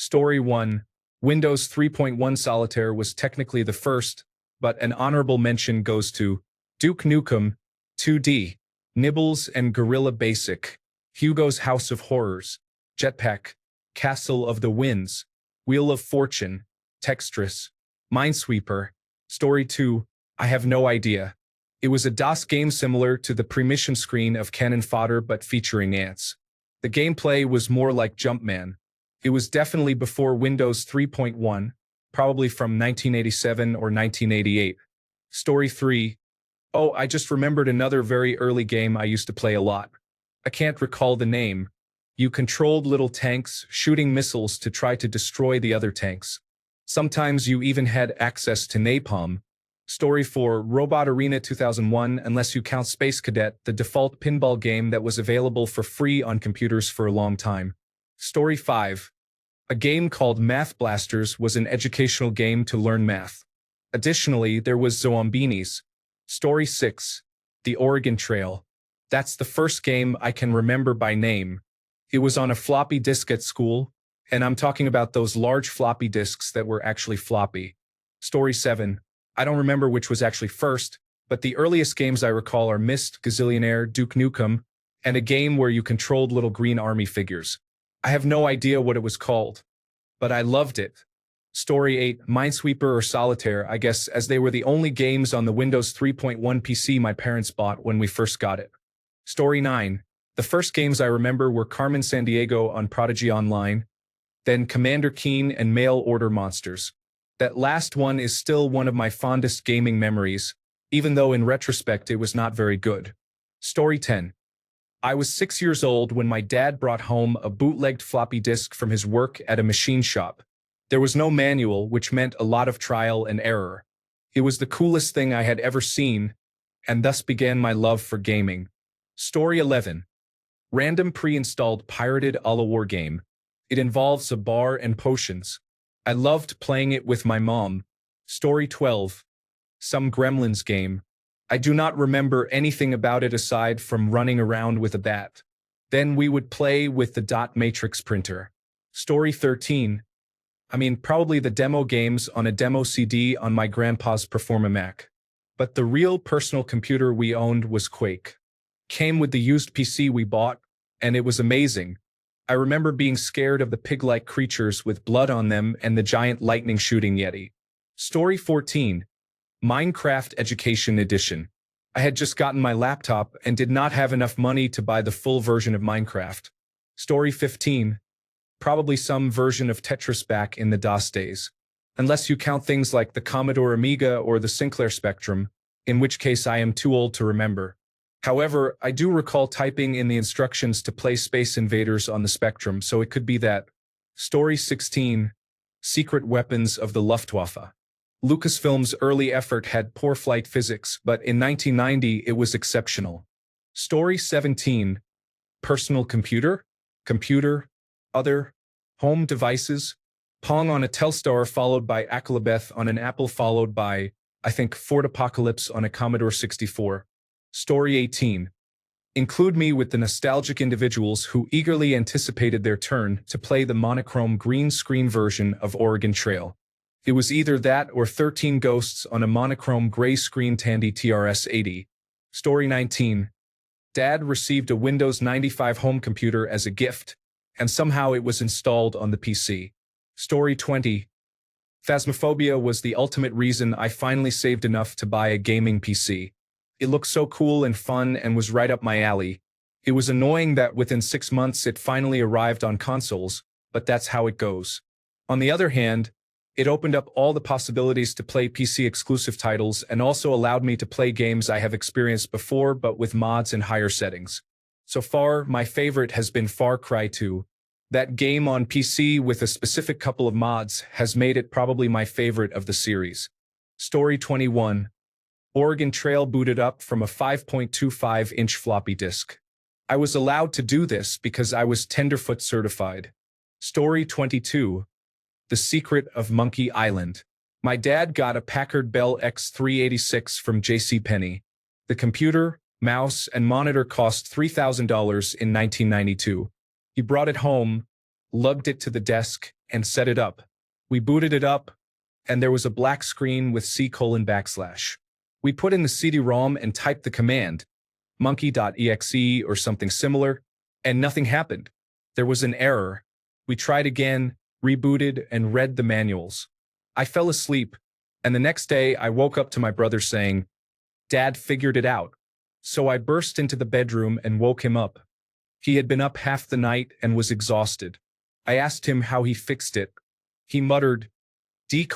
Story 1. Windows 3.1 Solitaire was technically the first, but an honorable mention goes to Duke Nukem, 2D, Nibbles and Gorilla Basic, Hugo's House of Horrors, Jetpack, Castle of the Winds, Wheel of Fortune, Textris, Minesweeper. Story 2. I have no idea. It was a DOS game similar to the pre-mission screen of Cannon Fodder but featuring ants. The gameplay was more like Jumpman. It was definitely before Windows 3.1, probably from 1987 or 1988. Story 3. Oh, I just remembered another very early game I used to play a lot. I can't recall the name. You controlled little tanks shooting missiles to try to destroy the other tanks. Sometimes you even had access to napalm. Story 4. Robot Arena 2001, unless you count Space Cadet, the default pinball game that was available for free on computers for a long time. Story 5. A game called Math Blasters was an educational game to learn math. Additionally, there was Zoombinis. Story 6. The Oregon Trail. That's the first game I can remember by name. It was on a floppy disk at school, and I'm talking about those large floppy disks that were actually floppy. Story 7. I don't remember which was actually first, but the earliest games I recall are Myst, Gazillionaire, Duke Nukem, and a game where you controlled little green army figures. I have no idea what it was called, but I loved it. Story 8. Minesweeper or Solitaire, I guess, as they were the only games on the Windows 3.1 PC my parents bought when we first got it. Story 9. The first games I remember were Carmen Sandiego on Prodigy Online, then Commander Keen and Mail Order Monsters. That last one is still one of my fondest gaming memories, even though in retrospect it was not very good. Story 10. I was 6 years old when my dad brought home a bootlegged floppy disk from his work at a machine shop. There was no manual, which meant a lot of trial and error. It was the coolest thing I had ever seen, and thus began my love for gaming. Story 11. Random pre-installed pirated All War game. It involves a bar and potions. I loved playing it with my mom. Story 12. Some Gremlins game. I do not remember anything about it aside from running around with a bat. Then we would play with the dot matrix printer. Story 13. Probably the demo games on a demo CD on my grandpa's Performa-Mac. But the real personal computer we owned was Quake. Came with the used PC we bought, and it was amazing. I remember being scared of the pig-like creatures with blood on them and the giant lightning-shooting Yeti. Story 14. Minecraft Education Edition. I had just gotten my laptop and did not have enough money to buy the full version of Minecraft. Story 15. Probably some version of Tetris back in the DOS days. Unless you count things like the Commodore Amiga or the Sinclair Spectrum, in which case I am too old to remember. However, I do recall typing in the instructions to play Space Invaders on the Spectrum, so it could be that. Story 16. Secret Weapons of the Luftwaffe. Lucasfilm's early effort had poor flight physics, but in 1990 it was exceptional. Story 17. Personal computer, other, home devices, Pong on a Telstar followed by Akalabeth on an Apple followed by, I think, Ford Apocalypse on a Commodore 64. Story 18. Include me with the nostalgic individuals who eagerly anticipated their turn to play the monochrome green screen version of Oregon Trail. It was either that or 13 Ghosts on a monochrome gray screen Tandy TRS-80. Story 19. Dad received a Windows 95 home computer as a gift, and somehow it was installed on the PC. Story 20. Phasmophobia was the ultimate reason I finally saved enough to buy a gaming PC. It looked so cool and fun and was right up my alley. It was annoying that within 6 months it finally arrived on consoles, but that's how it goes. On the other hand, it opened up all the possibilities to play PC-exclusive titles and also allowed me to play games I have experienced before but with mods and higher settings. So far, my favorite has been Far Cry 2. That game on PC with a specific couple of mods has made it probably my favorite of the series. Story 21. Oregon Trail booted up from a 5.25-inch floppy disk. I was allowed to do this because I was Tenderfoot certified. Story 22. The Secret of Monkey Island. My dad got a Packard Bell X386 from JCPenney. The computer, mouse, and monitor cost $3,000 in 1992. He brought it home, lugged it to the desk, and set it up. We booted it up, and there was a black screen with C:\\. We put in the CD-ROM and typed the command, monkey.exe or something similar, and nothing happened. There was an error. We tried again, rebooted, and read the manuals. I fell asleep, and the next day I woke up to my brother saying, "Dad figured it out." So I burst into the bedroom and woke him up. He had been up half the night and was exhausted. I asked him how he fixed it. He muttered, D:.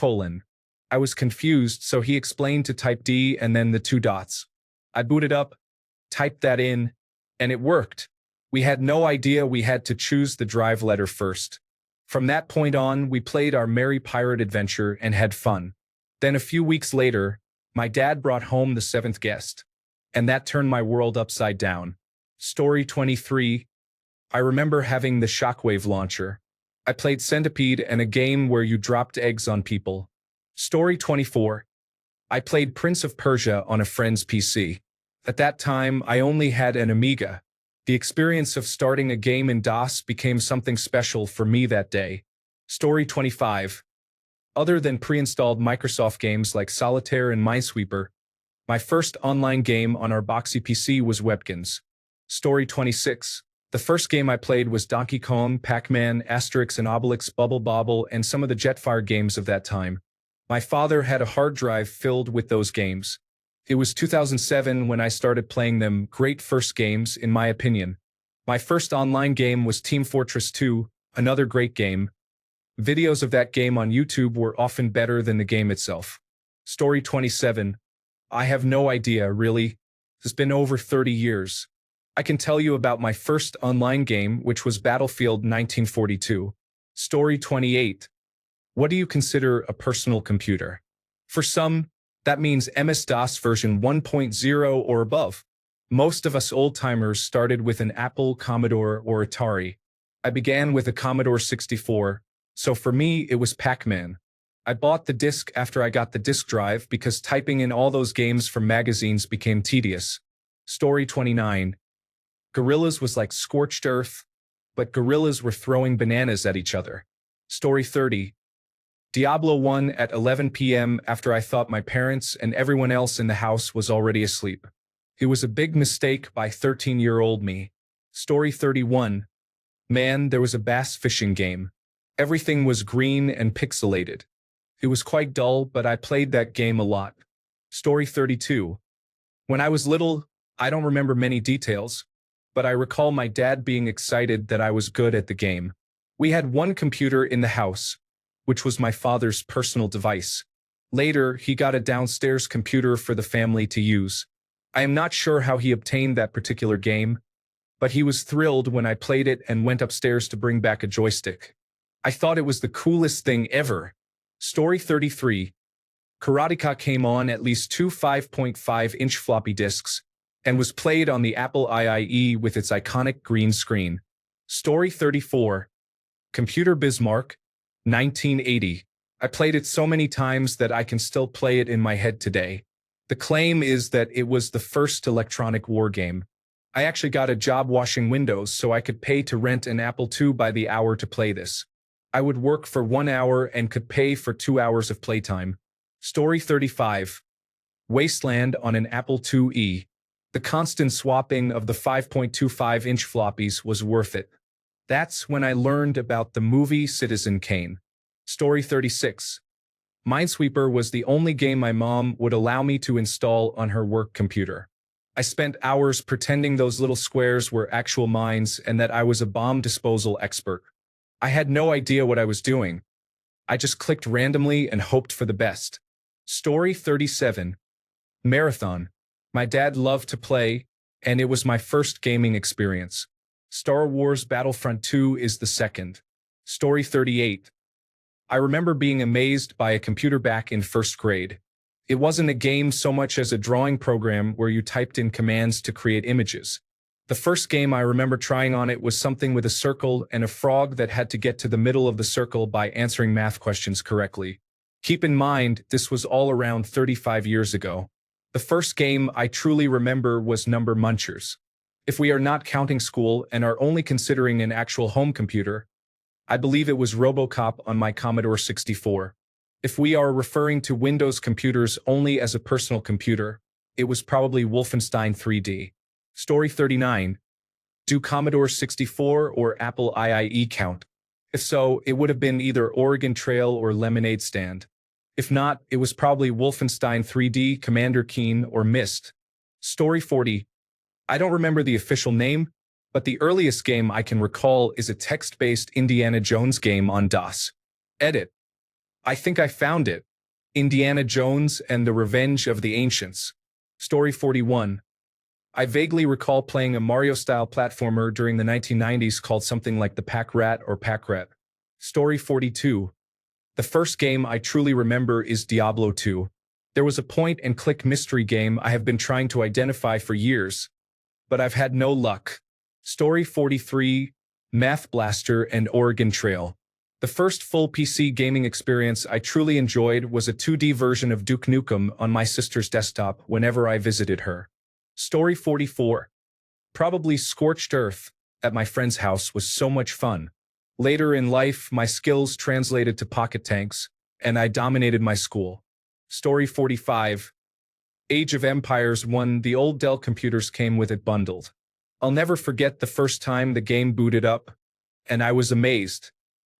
I was confused, so he explained to type D and then the two dots. I booted up, typed that in, and it worked. We had no idea we had to choose the drive letter first. From that point on, we played our merry pirate adventure and had fun. Then a few weeks later, my dad brought home the seventh guest, and that turned my world upside down. Story 23. I remember having the shockwave launcher. I played Centipede and a game where you dropped eggs on people. Story 24. I played Prince of Persia on a friend's PC. At that time, I only had an Amiga. The experience of starting a game in DOS became something special for me that day. Story 25. Other than pre-installed Microsoft games like Solitaire and Minesweeper, my first online game on our boxy PC was Webkins. Story 26. The first game I played was Donkey Kong, Pac-Man, Asterix and Obelix, Bubble Bobble, and some of the Jetfire games of that time. My father had a hard drive filled with those games. It was 2007 when I started playing them. Great first games, in my opinion. My first online game was Team Fortress 2, another great game. Videos of that game on YouTube were often better than the game itself. Story 27. I have no idea, really. It's been over 30 years. I can tell you about my first online game, which was Battlefield 1942. Story 28. What do you consider a personal computer? For some, that means MS-DOS version 1.0 or above. Most of us old-timers started with an Apple, Commodore, or Atari. I began with a Commodore 64, so for me it was Pac-Man. I bought the disc after I got the disk drive because typing in all those games from magazines became tedious. Story 29. Gorillas was like scorched earth, but gorillas were throwing bananas at each other. Story 30. Diablo 1 at 11 p.m. after I thought my parents and everyone else in the house was already asleep. It was a big mistake by 13-year-old me. Story 31. Man, there was a bass fishing game. Everything was green and pixelated. It was quite dull, but I played that game a lot. Story 32. When I was little, I don't remember many details, but I recall my dad being excited that I was good at the game. We had one computer in the house, which was my father's personal device. Later, he got a downstairs computer for the family to use. I am not sure how he obtained that particular game, but he was thrilled when I played it and went upstairs to bring back a joystick. I thought it was the coolest thing ever. Story 33. Karateka came on at least two 5.5-inch floppy disks and was played on the Apple IIE with its iconic green screen. Story 34. Computer Bismarck, 1980. I played it so many times that I can still play it in my head today. The claim is that it was the first electronic war game. I actually got a job washing windows so I could pay to rent an Apple II by the hour to play this. I would work for 1 hour and could pay for 2 hours of playtime. Story 35. Wasteland on an Apple IIe. The constant swapping of the 5.25-inch floppies was worth it. That's when I learned about the movie Citizen Kane. Story 36. Minesweeper was the only game my mom would allow me to install on her work computer. I spent hours pretending those little squares were actual mines and that I was a bomb disposal expert. I had no idea what I was doing. I just clicked randomly and hoped for the best. Story 37. Marathon. My dad loved to play, and it was my first gaming experience. Star Wars Battlefront 2 is the second. Story 38. I remember being amazed by a computer back in first grade. It wasn't a game so much as a drawing program where you typed in commands to create images. The first game I remember trying on it was something with a circle and a frog that had to get to the middle of the circle by answering math questions correctly. Keep in mind, this was all around 35 years ago. The first game I truly remember was Number Munchers. If we are not counting school and are only considering an actual home computer, I believe it was RoboCop on my Commodore 64. If we are referring to Windows computers only as a personal computer, it was probably Wolfenstein 3D. Story 39. Do Commodore 64 or Apple IIE count? If so, it would have been either Oregon Trail or Lemonade Stand. If not, it was probably Wolfenstein 3D, Commander Keen, or Myst. Story 40. I don't remember the official name, but the earliest game I can recall is a text-based Indiana Jones game on DOS. Edit. I think I found it. Indiana Jones and the Revenge of the Ancients. Story 41. I vaguely recall playing a Mario-style platformer during the 1990s called something like the Pack-Rat or Pack-Rat. Story 42. The first game I truly remember is Diablo 2. There was a point-and-click mystery game I have been trying to identify for years, but I've had no luck. Story 43. Math Blaster and Oregon Trail. The first full PC gaming experience I truly enjoyed was a 2D version of Duke Nukem on my sister's desktop whenever I visited her. Story 44. Probably Scorched Earth at my friend's house was so much fun. Later in life, my skills translated to pocket tanks, and I dominated my school. Story 45. Age of Empires 1. The old Dell computers came with it bundled. I'll never forget the first time the game booted up, and I was amazed.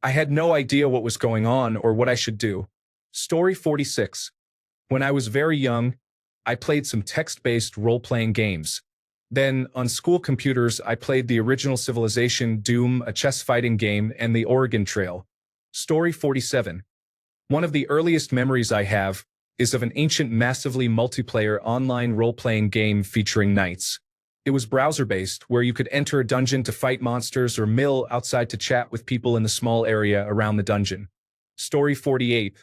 I had no idea what was going on or what I should do. Story 46. When I was very young, I played some text-based role-playing games. Then, on school computers, I played the original Civilization, Doom, a chess fighting game, and the Oregon Trail. Story 47. One of the earliest memories I have is of an ancient, massively multiplayer online role-playing game featuring knights. It was browser-based, where you could enter a dungeon to fight monsters or mill outside to chat with people in the small area around the dungeon. Story 48.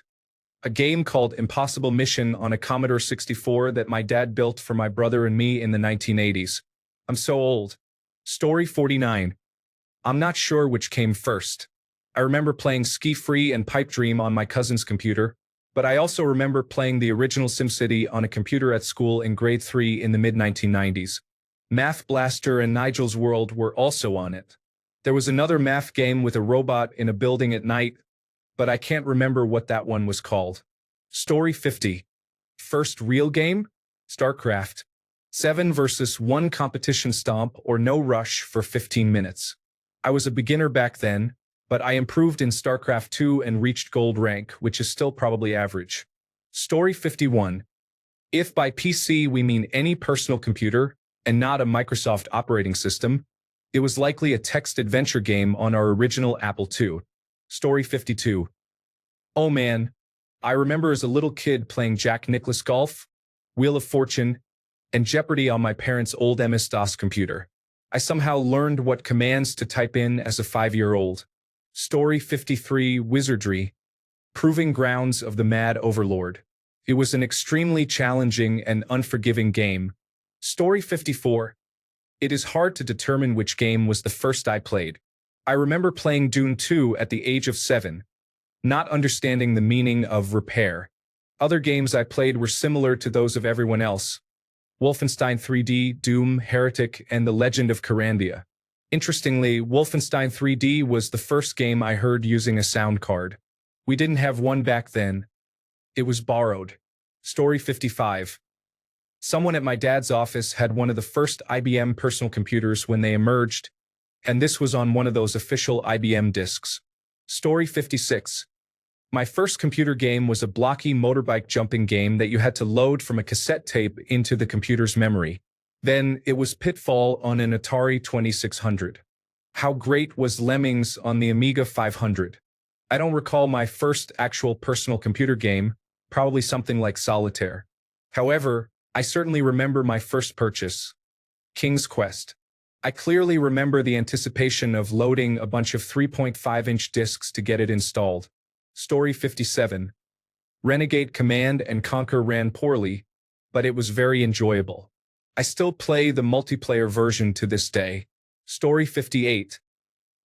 A game called Impossible Mission on a Commodore 64 that my dad built for my brother and me in the 1980s. I'm so old. Story 49. I'm not sure which came first. I remember playing Ski Free and Pipe Dream on my cousin's computer, but I also remember playing the original SimCity on a computer at school in grade 3 in the mid-1990s. Math Blaster and Nigel's World were also on it. There was another math game with a robot in a building at night, but I can't remember what that one was called. Story 50. First real game? StarCraft. 7 versus 1 competition stomp or no rush for 15 minutes. I was a beginner back then, but I improved in StarCraft 2 and reached gold rank, which is still probably average. Story 51. If by PC we mean any personal computer, and not a Microsoft operating system, it was likely a text adventure game on our original Apple II. Story 52. Oh man, I remember as a little kid playing Jack Nicklaus Golf, Wheel of Fortune, and Jeopardy on my parents' old MS-DOS computer. I somehow learned what commands to type in as a 5-year-old. Story 53. Wizardry. Proving Grounds of the Mad Overlord. It was an extremely challenging and unforgiving game. Story 54. It is hard to determine which game was the first I played. I remember playing Dune 2 at the age of 7, not understanding the meaning of repair. Other games I played were similar to those of everyone else. Wolfenstein 3D, Doom, Heretic, and The Legend of Carandia. Interestingly, Wolfenstein 3D was the first game I heard using a sound card. We didn't have one back then. It was borrowed. Story 55. Someone at my dad's office had one of the first IBM personal computers when they emerged, and this was on one of those official IBM discs. Story 56. My first computer game was a blocky motorbike jumping game that you had to load from a cassette tape into the computer's memory. Then it was Pitfall on an Atari 2600. How great was Lemmings on the Amiga 500? I don't recall my first actual personal computer game, probably something like Solitaire. However, I certainly remember my first purchase, King's Quest. I clearly remember the anticipation of loading a bunch of 3.5-inch discs to get it installed. Story 57. Renegade Command and Conquer ran poorly, but it was very enjoyable. I still play the multiplayer version to this day. Story 58.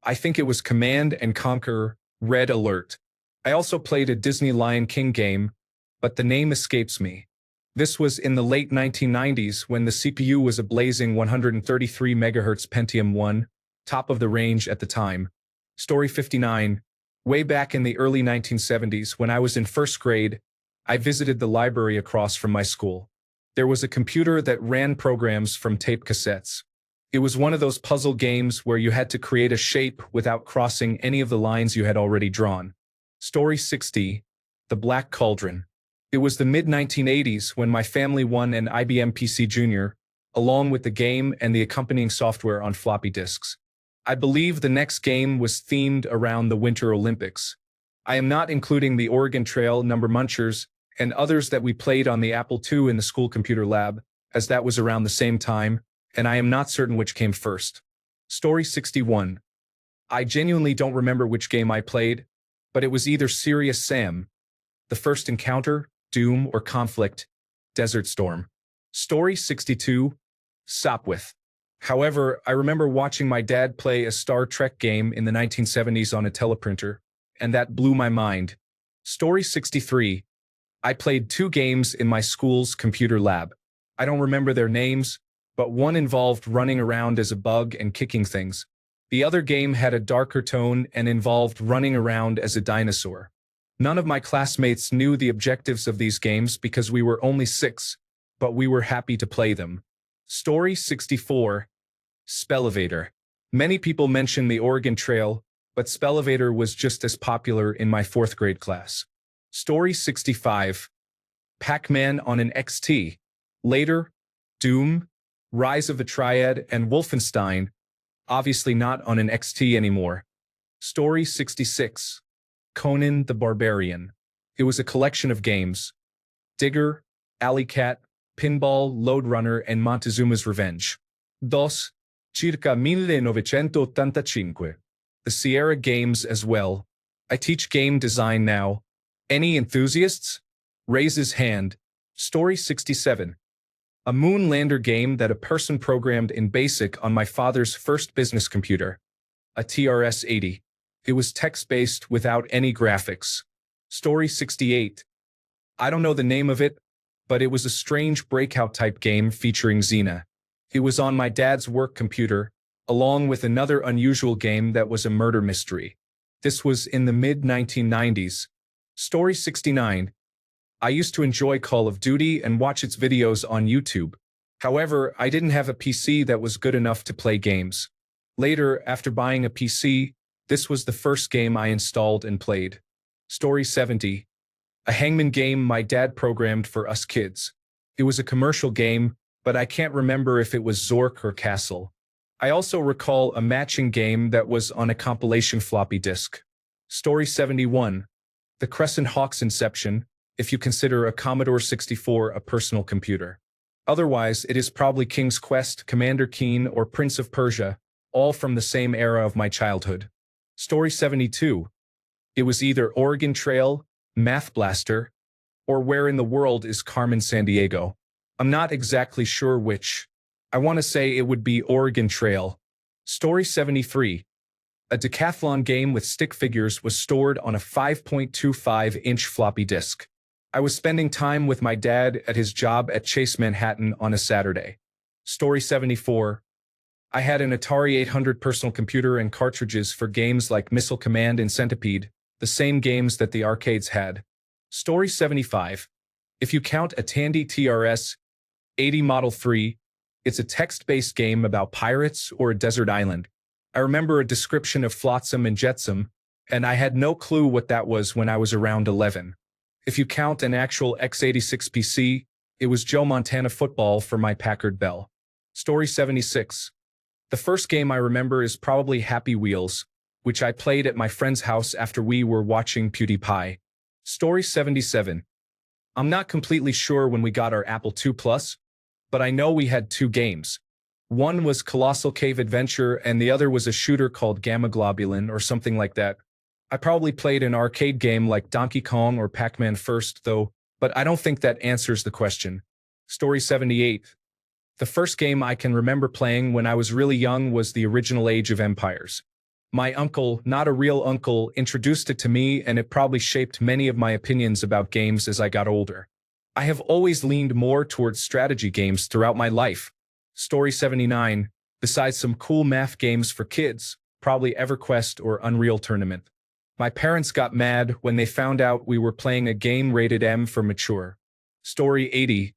I think it was Command and Conquer Red Alert. I also played a Disney Lion King game, but the name escapes me. This was in the late 1990s when the CPU was a blazing 133 MHz Pentium 1, top of the range at the time. Story 59. Way back in the early 1970s, when I was in first grade, I visited the library across from my school. There was a computer that ran programs from tape cassettes. It was one of those puzzle games where you had to create a shape without crossing any of the lines you had already drawn. Story 60. The Black Cauldron. It was the mid-1980s when my family won an IBM PC Junior, along with the game and the accompanying software on floppy disks. I believe the next game was themed around the Winter Olympics. I am not including the Oregon Trail, Number Munchers, and others that we played on the Apple II in the school computer lab, as that was around the same time, and I am not certain which came first. Story 61. I genuinely don't remember which game I played, but it was either Serious Sam, The First Encounter, Doom, or Conflict, Desert Storm. Story 62. Sopwith. However, I remember watching my dad play a Star Trek game in the 1970s on a teleprinter, and that blew my mind. Story 63. I played 2 games in my school's computer lab. I don't remember their names, but one involved running around as a bug and kicking things. The other game had a darker tone and involved running around as a dinosaur. None of my classmates knew the objectives of these games because we were only 6, but we were happy to play them. Story 64. Spellevator. Many people mention the Oregon Trail, but Spellevator was just as popular in my 4th grade class. Story 65. Pac-Man on an XT. Later, Doom, Rise of the Triad, and Wolfenstein, obviously not on an XT anymore. Story 66. Conan the Barbarian. It was a collection of games. Digger, Alley Cat, Pinball, Lode Runner, and Montezuma's Revenge. Dos, circa 1985. The Sierra Games as well. I teach game design now. Any enthusiasts? Raise his hand. Story 67. A Moonlander game that a person programmed in BASIC on my father's first business computer. A TRS-80. It was text-based without any graphics. Story 68. I don't know the name of it, but it was a strange breakout-type game featuring Xena. It was on my dad's work computer, along with another unusual game that was a murder mystery. This was in the mid-1990s. Story 69. I used to enjoy Call of Duty and watch its videos on YouTube. However, I didn't have a PC that was good enough to play games. Later, after buying a PC, this was the first game I installed and played. Story 70. A hangman game my dad programmed for us kids. It was a commercial game, but I can't remember if it was Zork or Castle. I also recall a matching game that was on a compilation floppy disk. Story 71. The Crescent Hawk's Inception, if you consider a Commodore 64 a personal computer. Otherwise, it is probably King's Quest, Commander Keen, or Prince of Persia, all from the same era of my childhood. Story 72. It was either Oregon Trail, Math Blaster, or Where in the World is Carmen Sandiego. I'm not exactly sure which. I want to say it would be Oregon Trail. Story 73. A decathlon game with stick figures was stored on a 5.25-inch floppy disk. I was spending time with my dad at his job at Chase Manhattan on a Saturday. Story 74. I had an Atari 800 personal computer and cartridges for games like Missile Command and Centipede, the same games that the arcades had. Story 75. If you count a Tandy TRS-80 Model 3, it's a text-based game about pirates or a desert island. I remember a description of Flotsam and Jetsam, and I had no clue what that was when I was around 11. If you count an actual x86 PC, it was Joe Montana Football for my Packard Bell. Story 76. The first game I remember is probably Happy Wheels, which I played at my friend's house after we were watching PewDiePie. Story 77. I'm not completely sure when we got our Apple II Plus, but I know we had 2 games. One was Colossal Cave Adventure and the other was a shooter called Gamma Globulin or something like that. I probably played an arcade game like Donkey Kong or Pac-Man first, though, but I don't think that answers the question. Story 78. The first game I can remember playing when I was really young was the original Age of Empires. My uncle, not a real uncle, introduced it to me and it probably shaped many of my opinions about games as I got older. I have always leaned more towards strategy games throughout my life. Story 79. Besides some cool math games for kids, probably EverQuest or Unreal Tournament. My parents got mad when they found out we were playing a game rated M for mature. Story 80.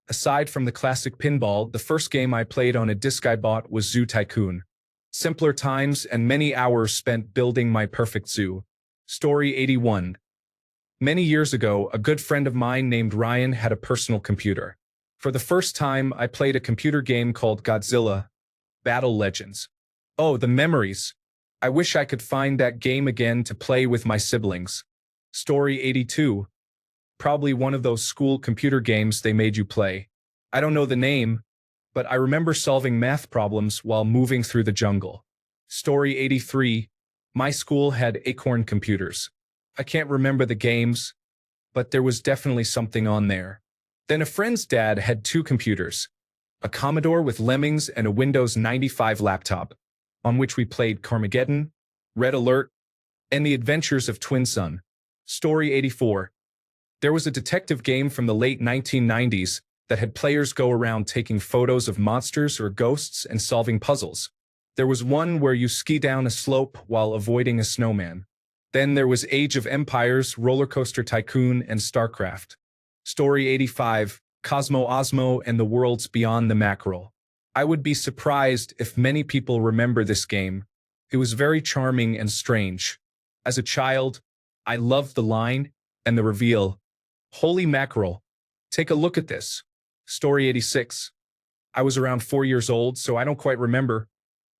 Aside from the classic pinball, the first game I played on a disc I bought was Zoo Tycoon. Simpler times and many hours spent building my perfect zoo. Story 81. Many years ago, a good friend of mine named Ryan had a personal computer. For the first time, I played a computer game called Godzilla Battle Legends. Oh, the memories. I wish I could find that game again to play with my siblings. Story 82. Probably one of those school computer games they made you play. I don't know the name, but I remember solving math problems while moving through the jungle. Story 83. My school had Acorn computers. I can't remember the games, but there was definitely something on there. Then a friend's dad had two computers, a Commodore with Lemmings and a Windows 95 laptop, on which we played Carmageddon, Red Alert, and The Adventures of Twin Sun. Story 84. There was a detective game from the late 1990s that had players go around taking photos of monsters or ghosts and solving puzzles. There was one where you ski down a slope while avoiding a snowman. Then there was Age of Empires, Roller Coaster Tycoon, and StarCraft. Story 85. Cosmo Osmo and the Worlds Beyond the Mackerel. I would be surprised if many people remember this game. It was very charming and strange. As a child, I loved the line and the reveal. Holy mackerel. Take a look at this. Story 86. I was around 4 years old, so I don't quite remember,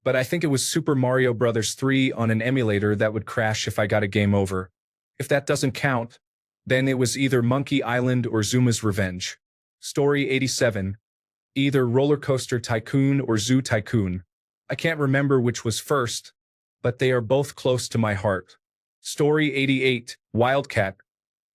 but I think it was Super Mario Bros. 3 on an emulator that would crash if I got a game over. If that doesn't count, then it was either Monkey Island or Zuma's Revenge. Story 87. Either Roller Coaster Tycoon or Zoo Tycoon. I can't remember which was first, but they are both close to my heart. Story 88. Wildcat.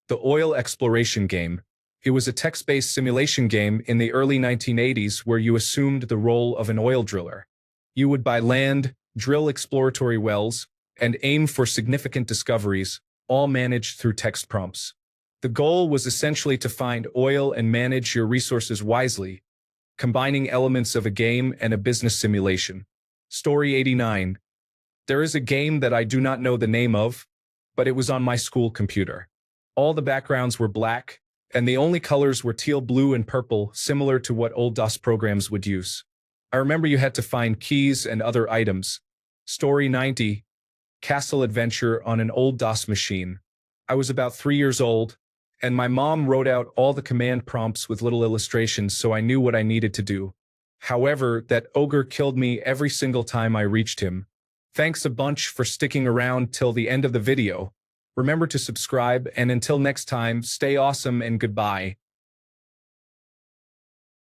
The oil exploration game. It was a text-based simulation game in the early 1980s where you assumed the role of an oil driller. You would buy land, drill exploratory wells, and aim for significant discoveries, all managed through text prompts. The goal was essentially to find oil and manage your resources wisely, combining elements of a game and a business simulation. Story 89. There is a game that I do not know the name of, but it was on my school computer. All the backgrounds were black, and the only colors were teal, blue, and purple, similar to what old DOS programs would use. I remember you had to find keys and other items. Story 90. Castle Adventure on an old DOS machine. I was about 3 years old, and my mom wrote out all the command prompts with little illustrations so I knew what I needed to do. However, that ogre killed me every single time I reached him. Thanks a bunch for sticking around till the end of the video. Remember to subscribe, and until next time, stay awesome and goodbye.